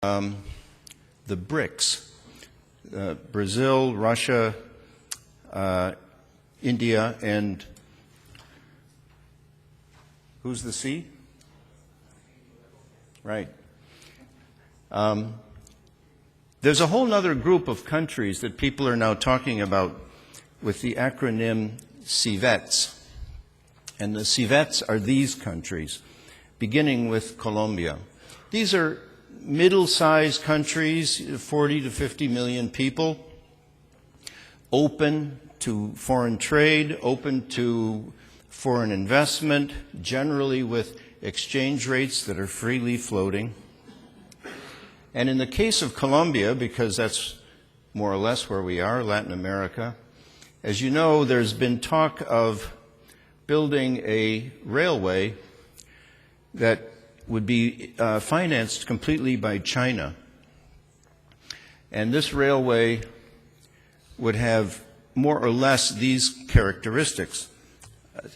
the BRICS, Brazil, Russia, India, and who's the C? Right. There's a whole other group of countries that people are now talking about with the acronym CIVETs. And the CIVETs are these countries, beginning with Colombia. These are middle-sized countries, 40 to 50 million people, open to foreign trade, open to foreign investment, generally with exchange rates that are freely floating. And in the case of Colombia, because that's more or less where we are, Latin America, as you know, there's been talk of building a railway that would be financed completely by China. And this railway would have more or less these characteristics.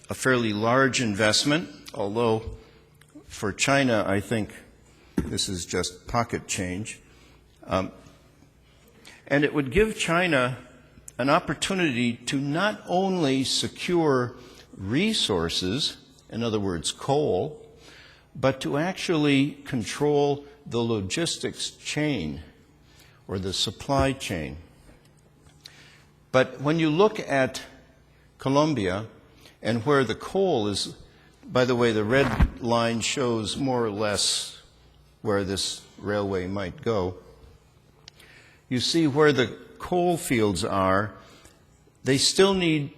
A fairly large investment, although for China, I think this is just pocket change. And it would give China an opportunity to not only secure resources, in other words, coal, but to actually control the logistics chain or the supply chain. But when you look at Colombia and where the coal is, by the way, the red line shows more or less where this railway might go. You see where the coal fields are, they still need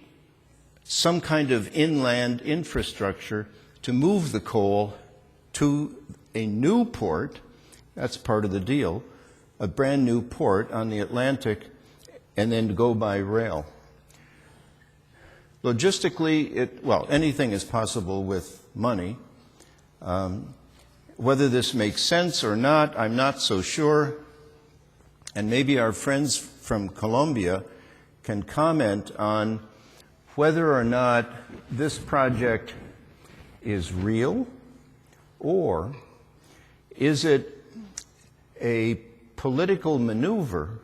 some kind of inland infrastructure to move the coal to a new port. That's part of the deal, a brand new port on the Atlantic, and then to go by rail. Logistically, anything is possible with money. Whether this makes sense or not, I'm not so sure. And maybe our friends from Colombia can comment on whether or not this project is real, or is it a political maneuver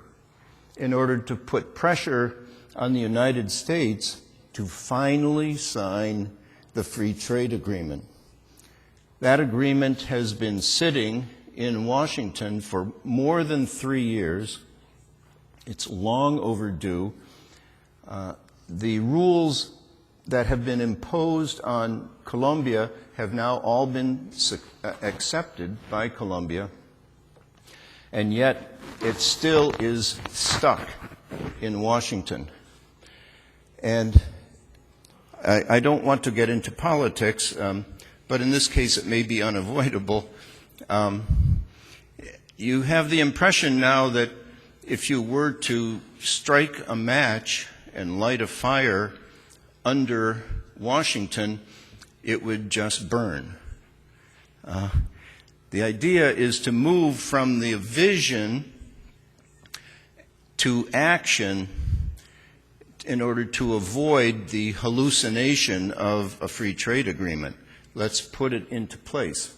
in order to put pressure on the United States to finally sign the free trade agreement. That agreement has been sitting in Washington for more than 3 years. It's long overdue. The rules that have been imposed on Colombia have now all been accepted by Colombia, and yet it still is stuck in Washington. And I don't want to get into politics, but in this case it may be unavoidable. You have the impression now that if you were to strike a match and light a fire under Washington, it would just burn. The idea is to move from the vision to action in order to avoid the hallucination of a free trade agreement. Let's put it into place.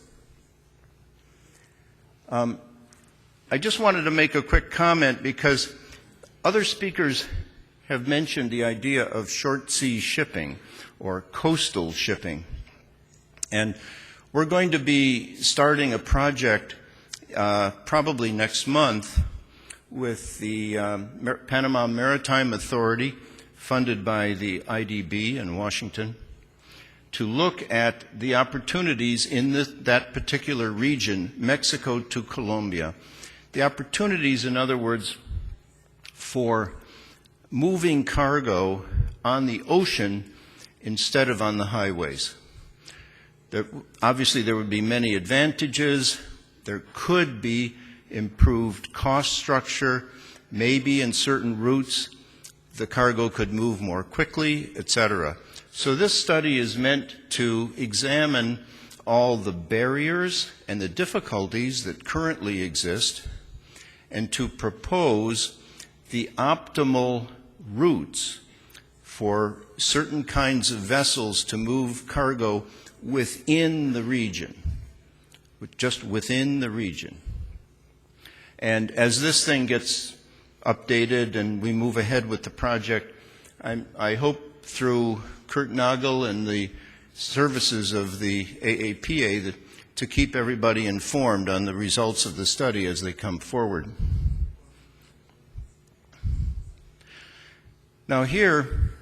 I just wanted to make a quick comment because other speakers have mentioned the idea of short sea shipping or coastal shipping. And we're going to be starting a project probably next month with the Panama Maritime Authority, funded by the IDB in Washington, to look at the opportunities in that particular region, Mexico to Colombia. The opportunities, in other words, for moving cargo on the ocean instead of on the highways. Obviously, there would be many advantages. There could be improved cost structure. Maybe in certain routes, the cargo could move more quickly, etc. So this study is meant to examine all the barriers and the difficulties that currently exist and to propose the optimal routes for certain kinds of vessels to move cargo within the region, just within the region. And as this thing gets updated and we move ahead with the project, I hope through Kurt Nagel and the services of the AAPA to keep everybody informed on the results of the study as they come forward. Now here,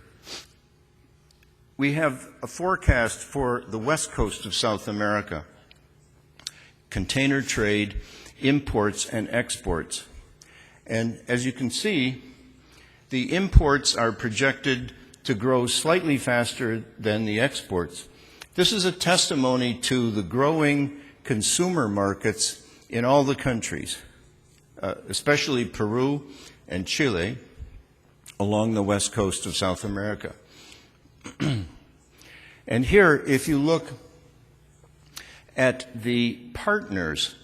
we have a forecast for the west coast of South America, container trade, imports, and exports. And as you can see, the imports are projected to grow slightly faster than the exports. This is a testimony to the growing consumer markets in all the countries, especially Peru and Chile, along the west coast of South America. And here, if you look at the partners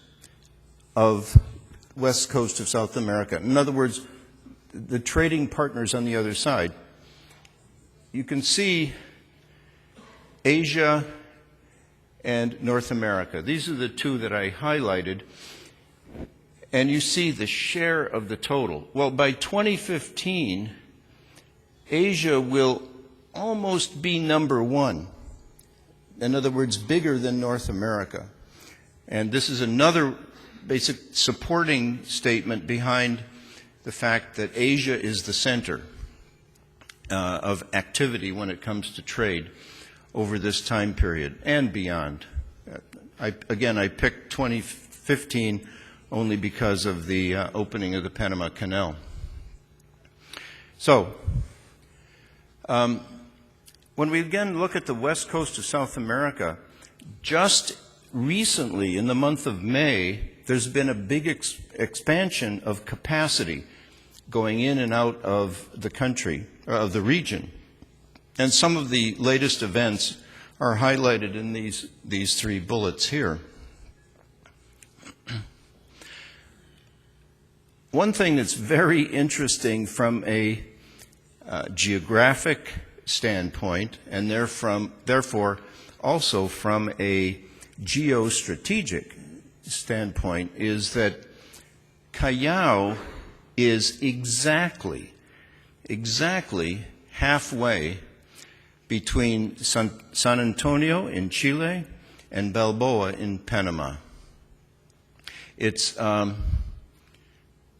of west coast of South America, in other words, the trading partners on the other side, you can see Asia and North America. These are the two that I highlighted. And you see the share of the total. Well, by 2015, Asia will almost be number one. In other words, bigger than North America. And this is another basic supporting statement behind the fact that Asia is the center of activity when it comes to trade over this time period and beyond. I picked 2015 only because of the opening of the Panama Canal. So, when we again look at the west coast of South America, just recently, in the month of May, there's been a big expansion of capacity going in and out of the country, of the region. And some of the latest events are highlighted in these three bullets here. One thing that's very interesting from a geographic standpoint, and therefore also from a geostrategic standpoint, is that Callao is exactly halfway between San Antonio in Chile and Balboa in Panama. It's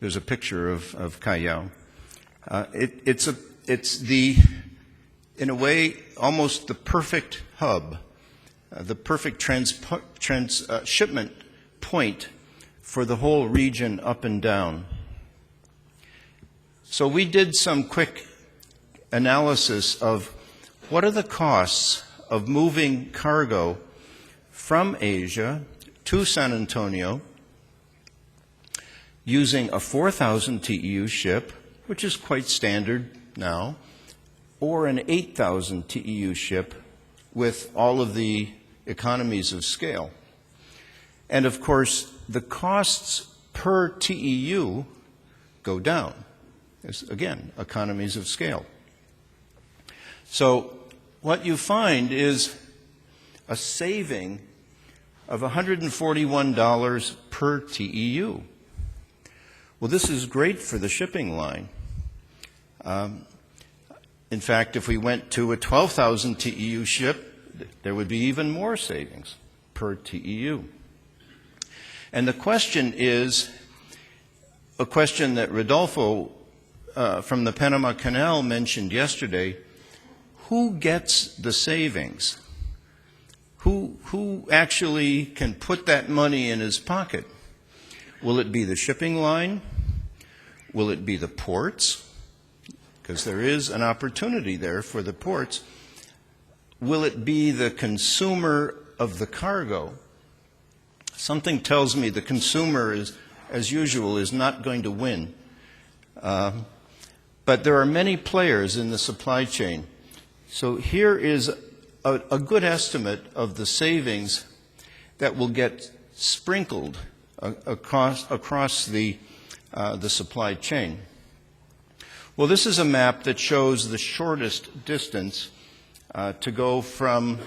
there's a picture of Callao. It's the, in a way, almost the perfect hub, the perfect shipment point for the whole region up and down. So we did some quick analysis of what are the costs of moving cargo from Asia to San Antonio using a 4,000 TEU ship, which is quite standard now, or an 8,000 TEU ship with all of the economies of scale. And of course, the costs per TEU go down. There's, again, economies of scale. So what you find is a saving of $141 per TEU. Well, this is great for the shipping line. In fact, if we went to a 12,000 TEU ship, there would be even more savings per TEU. And the question is a question that Rodolfo from the Panama Canal mentioned yesterday: who gets the savings? Who actually can put that money in his pocket? Will it be the shipping line? Will it be the ports? Because there is an opportunity there for the ports. Will it be the consumer of the cargo? Something tells me the consumer is, as usual, is not going to win. But there are many players in the supply chain. So here is a good estimate of the savings that will get sprinkled across the supply chain. Well, this is a map that shows the shortest distance to go from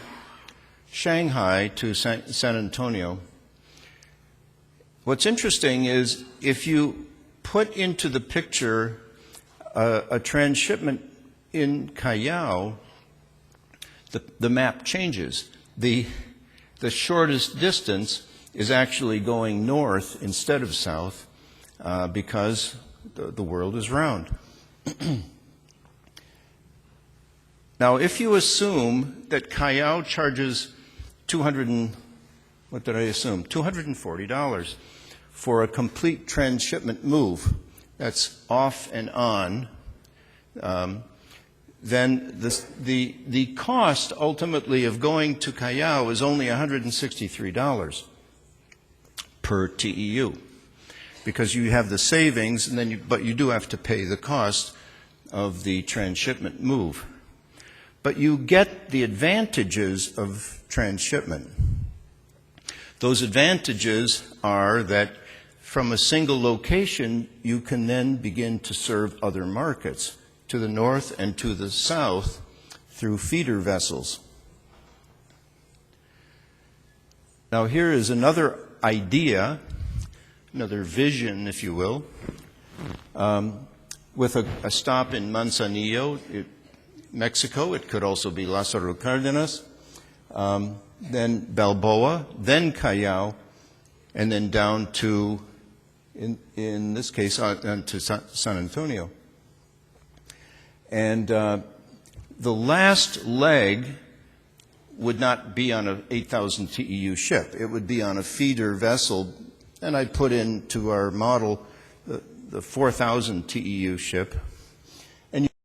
Shanghai to San Antonio. What's interesting is if you put into the picture a transshipment in Callao, the map changes. The shortest distance is actually going north instead of south because the world is round. Now, if you assume that Callao charges $240 for a complete transshipment move, that's off and on, then the cost ultimately of going to Callao is only $163 per TEU, because you have the savings, and then but you do have to pay the cost of the transshipment move. But you get the advantages of transshipment. Those advantages are that from a single location, you can then begin to serve other markets to the north and to the south through feeder vessels. Now here is another idea, another vision, if you will, with a stop in Manzanillo, Mexico. It could also be Lázaro Cárdenas, then Balboa, then Callao, and then down to, in this case, to San Antonio. And the last leg would not be on an 8,000 TEU ship. It would be on a feeder vessel, and I put into our model the 4,000 TEU ship.